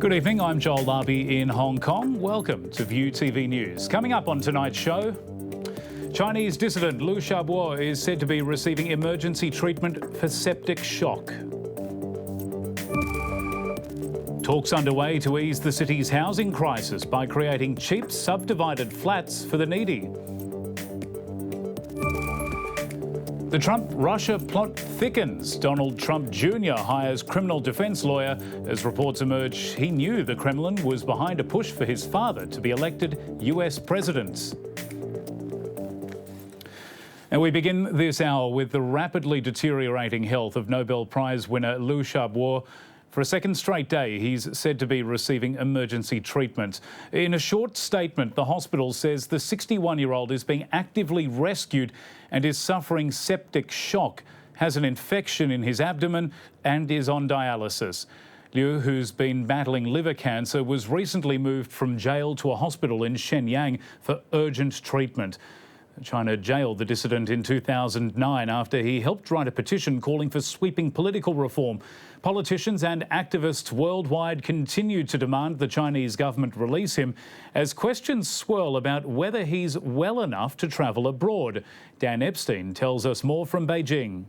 Good evening, I'm Joel Labi in Hong Kong. Welcome to View TV News. Coming up on tonight's show, Chinese dissident Liu Xiaobo is said to be receiving emergency treatment for septic shock. Talks underway to ease the city's housing crisis by creating cheap subdivided flats for the needy. The Trump-Russia plot thickens. Donald Trump Jr. hires criminal defense lawyer. As reports emerge, he knew the Kremlin was behind a push for his father to be elected US president. And we begin this hour with the rapidly deteriorating health of Nobel Prize winner Liu Xiaobo. For a second straight day, he's said to be receiving emergency treatment. In a short statement, the hospital says the 61-year-old is being actively rescued and is suffering septic shock, has an infection in his abdomen and is on dialysis. Liu, who's been battling liver cancer, was recently moved from jail to a hospital in Shenyang for urgent treatment. China jailed the dissident in 2009 after he helped write a petition calling for sweeping political reform. Politicians and activists worldwide continue to demand the Chinese government release him as questions swirl about whether he's well enough to travel abroad. Dan Epstein tells us more from Beijing.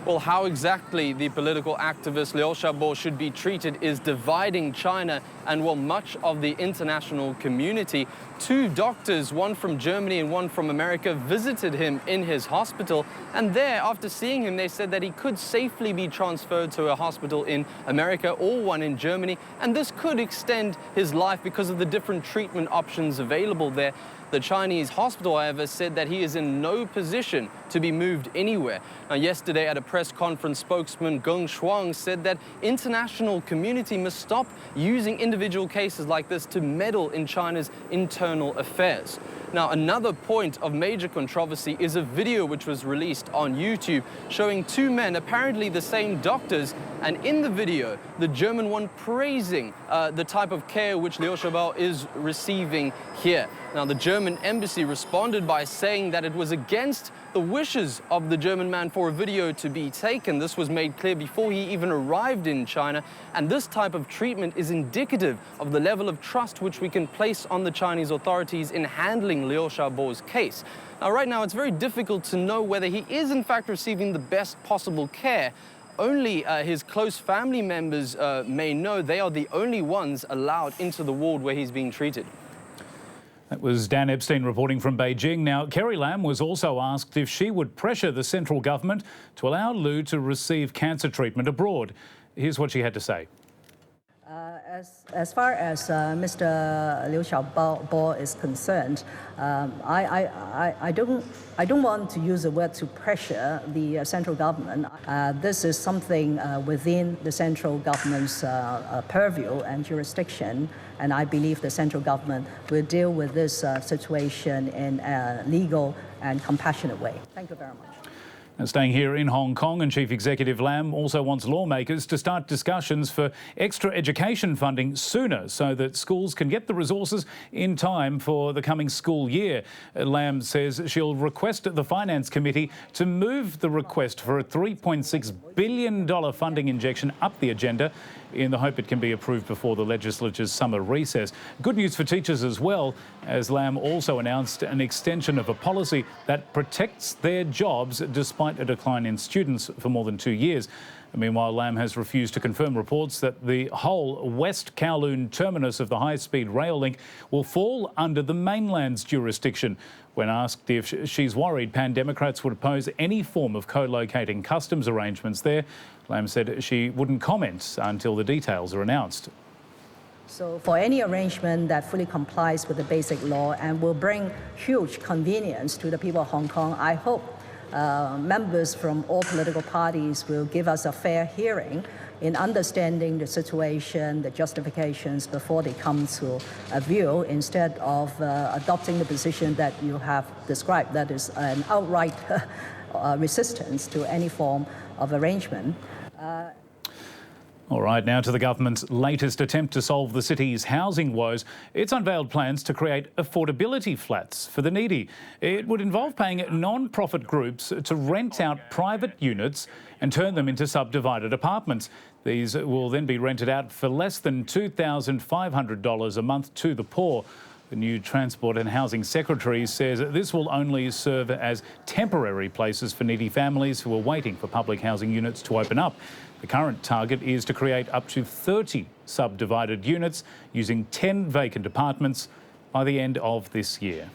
Well, how exactly the political activist Liu Xiaobo should be treated is dividing China and, well, much of the international community. Two doctors, one from Germany and one from America, visited him in his hospital. And there, after seeing him, they said that he could safely be transferred to a hospital in America or one in Germany. And this could extend his life because of the different treatment options available there. The Chinese hospital, however, said that he is in no position to be moved anywhere. Now, yesterday at a press conference, spokesman Geng Shuang said that international community must stop using individual cases like this to meddle in China's internal affairs. Now, another point of major controversy is a video which was released on YouTube showing two men, apparently the same doctors, and in the video, the German one praising the type of care which Liu Xiaobo is receiving here. Now, the German embassy responded by saying that it was against the wishes of the German man for a video to be taken. This was made clear before he even arrived in China, and this type of treatment is indicative of the level of trust which we can place on the Chinese authorities in handling Liu Xiaobo's case. Now, right now, it's very difficult to know whether he is in fact receiving the best possible care. Only his close family members may know. They are the only ones allowed into the ward where he's being treated. That was Dan Epstein reporting from Beijing. Now, Carrie Lam was also asked if she would pressure the central government to allow Liu to receive cancer treatment abroad. Here's what she had to say. As far as Mr. Liu Xiaobo is concerned, I don't want to use the word to pressure the central government. This is something within the central government's purview and jurisdiction, and I believe the central government will deal with this situation in a legal and compassionate way. Thank you very much. Now, staying here in Hong Kong, and Chief Executive Lam also wants lawmakers to start discussions for extra education funding sooner so that schools can get the resources in time for the coming school year. Lam says she'll request the Finance Committee to move the request for a $3.6 billion funding injection up the agenda in the hope it can be approved before the legislature's summer recess. Good news for teachers as well, as Lam also announced an extension of a policy that protects their jobs despite a decline in students for more than 2 years. Meanwhile, Lam has refused to confirm reports that the whole West Kowloon terminus of the high-speed rail link will fall under the mainland's jurisdiction. When asked if she's worried Pan Democrats would oppose any form of co-locating customs arrangements there, Lam said she wouldn't comment until the details are announced. So for any arrangement that fully complies with the basic law and will bring huge convenience to the people of Hong Kong, I hope members from all political parties will give us a fair hearing in understanding the situation, the justifications before they come to a view, instead of adopting the position that you have described, that is an outright resistance to any form of arrangement. All right, now to the government's latest attempt to solve the city's housing woes. It's unveiled plans to create affordability flats for the needy. It would involve paying non-profit groups to rent out private units and turn them into subdivided apartments. These will then be rented out for less than $2,500 a month to the poor. The new Transport and Housing Secretary says this will only serve as temporary places for needy families who are waiting for public housing units to open up. The current target is to create up to 30 subdivided units using 10 vacant apartments by the end of this year.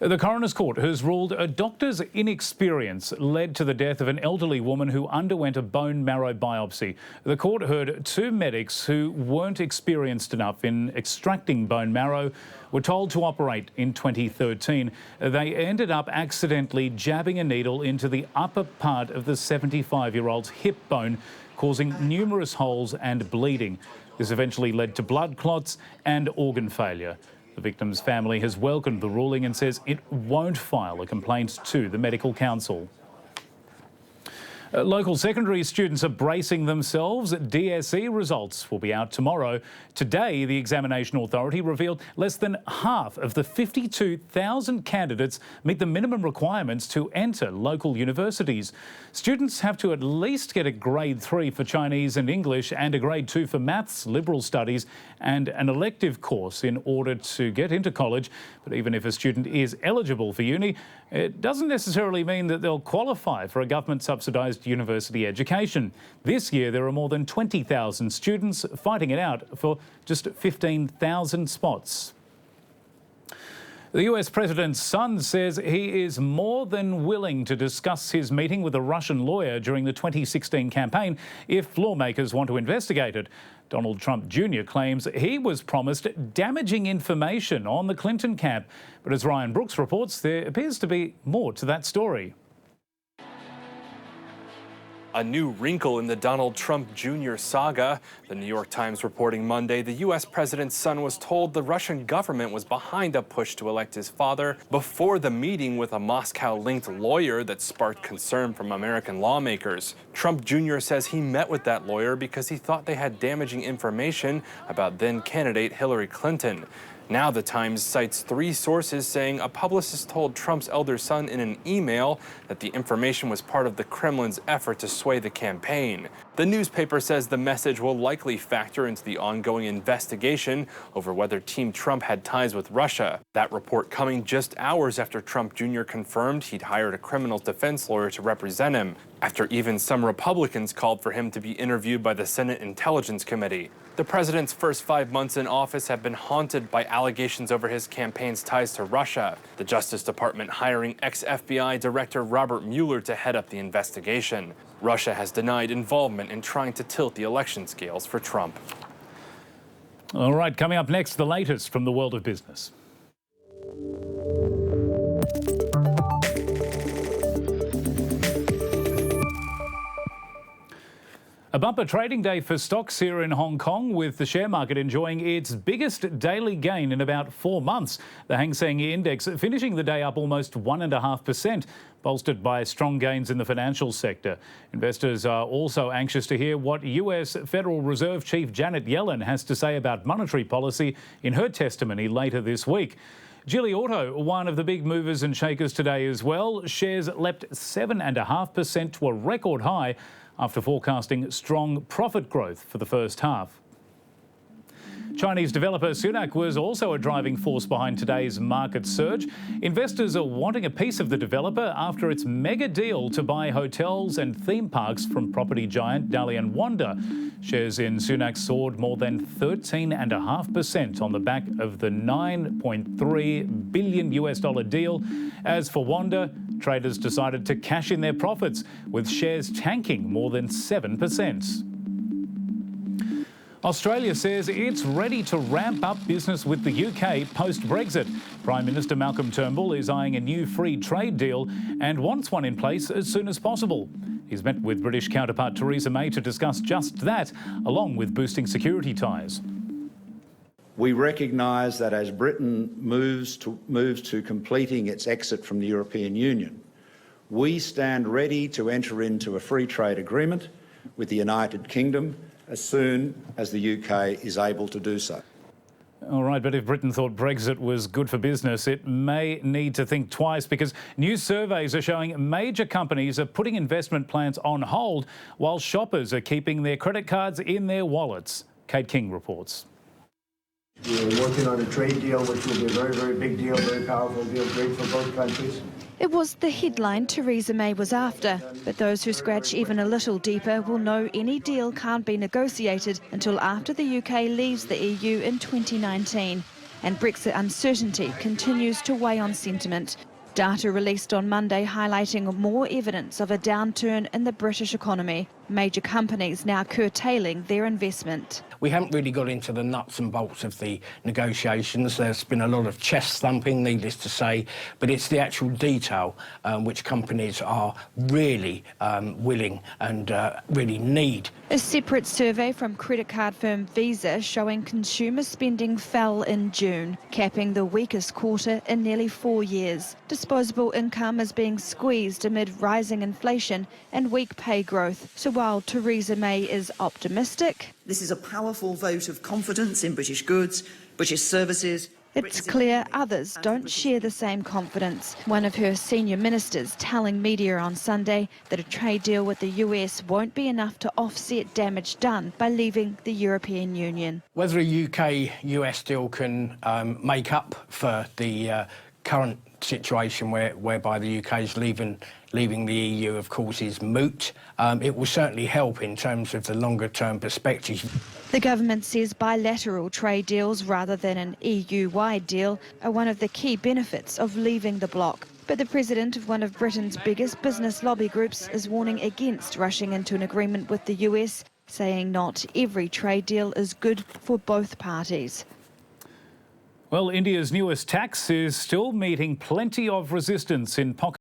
The coroner's court has ruled a doctor's inexperience led to the death of an elderly woman who underwent a bone marrow biopsy. The court heard two medics who weren't experienced enough in extracting bone marrow were told to operate in 2013. They ended up accidentally jabbing a needle into the upper part of the 75-year-old's hip bone, causing numerous holes and bleeding. This eventually led to blood clots and organ failure. The victim's family has welcomed the ruling and says it won't file a complaint to the Medical Council. Local secondary students are bracing themselves. DSE results will be out tomorrow. Today, the Examination Authority revealed less than half of the 52,000 candidates meet the minimum requirements to enter local universities. Students have to at least get a grade 3 for Chinese and English and a grade 2 for maths, liberal studies and an elective course in order to get into college. But even if a student is eligible for uni, it doesn't necessarily mean that they'll qualify for a government-subsidised university education. This year, there are more than 20,000 students fighting it out for just 15,000 spots. The US president's son says he is more than willing to discuss his meeting with a Russian lawyer during the 2016 campaign if lawmakers want to investigate it. Donald Trump Jr. claims he was promised damaging information on the Clinton camp. But as Ryan Brooks reports, there appears to be more to that story. A new wrinkle in the Donald Trump Jr. saga. The New York Times reporting Monday the U.S. president's son was told the Russian government was behind a push to elect his father before the meeting with a Moscow-linked lawyer that sparked concern from American lawmakers. Trump Jr. says he met with that lawyer because he thought they had damaging information about then-candidate Hillary Clinton. Now the Times cites 3 sources saying a publicist told Trump's elder son in an email that the information was part of the Kremlin's effort to sway the campaign. The newspaper says the message will likely factor into the ongoing investigation over whether Team Trump had ties with Russia. That report coming just hours after Trump Jr. confirmed he'd hired a criminal defense lawyer to represent him, after even some Republicans called for him to be interviewed by the Senate Intelligence Committee. The president's first 5 months in office have been haunted by allegations over his campaign's ties to Russia. The Justice Department hiring ex-FBI Director Robert Mueller to head up the investigation. Russia has denied involvement in trying to tilt the election scales for Trump. All right, coming up next, the latest from the world of business. A bumper trading day for stocks here in Hong Kong, with the share market enjoying its biggest daily gain in about 4 months. The Hang Seng Index finishing the day up almost 1.5%, bolstered by strong gains in the financial sector. Investors are also anxious to hear what US Federal Reserve Chief Janet Yellen has to say about monetary policy in her testimony later this week. Geely Auto, one of the big movers and shakers today as well. Shares leapt 7.5% to a record high after forecasting strong profit growth for the first half. Chinese developer Sunac was also a driving force behind today's market surge. Investors are wanting a piece of the developer after its mega deal to buy hotels and theme parks from property giant Dalian Wanda. Shares in Sunac soared more than 13.5% on the back of the $9.3 billion deal. As for Wanda, traders decided to cash in their profits, with shares tanking more than 7%. Australia says it's ready to ramp up business with the UK post-Brexit. Prime Minister Malcolm Turnbull is eyeing a new free trade deal and wants one in place as soon as possible. He's met with British counterpart Theresa May to discuss just that, along with boosting security ties. We recognise that as Britain moves to completing its exit from the European Union, we stand ready to enter into a free trade agreement with the United Kingdom as soon as the UK is able to do so. All right, but if Britain thought Brexit was good for business, it may need to think twice, because new surveys are showing major companies are putting investment plans on hold while shoppers are keeping their credit cards in their wallets. Kate King reports. We're working on a trade deal, which will be a very, very big deal, very powerful deal, great for both countries. It was the headline Theresa May was after, but those who scratch even a little deeper will know any deal can't be negotiated until after the UK leaves the EU in 2019. And Brexit uncertainty continues to weigh on sentiment. Data released on Monday highlighting more evidence of a downturn in the British economy. Major companies now curtailing their investment. We haven't really got into the nuts and bolts of the negotiations. There's been a lot of chest thumping, needless to say, but it's the actual detail which companies are really willing and really need. A separate survey from credit card firm Visa showing consumer spending fell in June, capping the weakest quarter in nearly 4 years. Disposable income is being squeezed amid rising inflation and weak pay growth. So while Theresa May is optimistic, this is a powerful vote of confidence in British goods, British services. It's clear others don't share the same confidence. One of her senior ministers telling media on Sunday that a trade deal with the US won't be enough to offset damage done by leaving the European Union. Whether a UK-US deal can make up for the current situation whereby the UK is leaving the EU, of course, is moot. It will certainly help in terms of the longer-term perspective. The government says bilateral trade deals rather than an EU-wide deal are one of the key benefits of leaving the bloc. But the president of one of Britain's biggest business lobby groups is warning against rushing into an agreement with the US, saying not every trade deal is good for both parties. Well, India's newest tax is still meeting plenty of resistance in pockets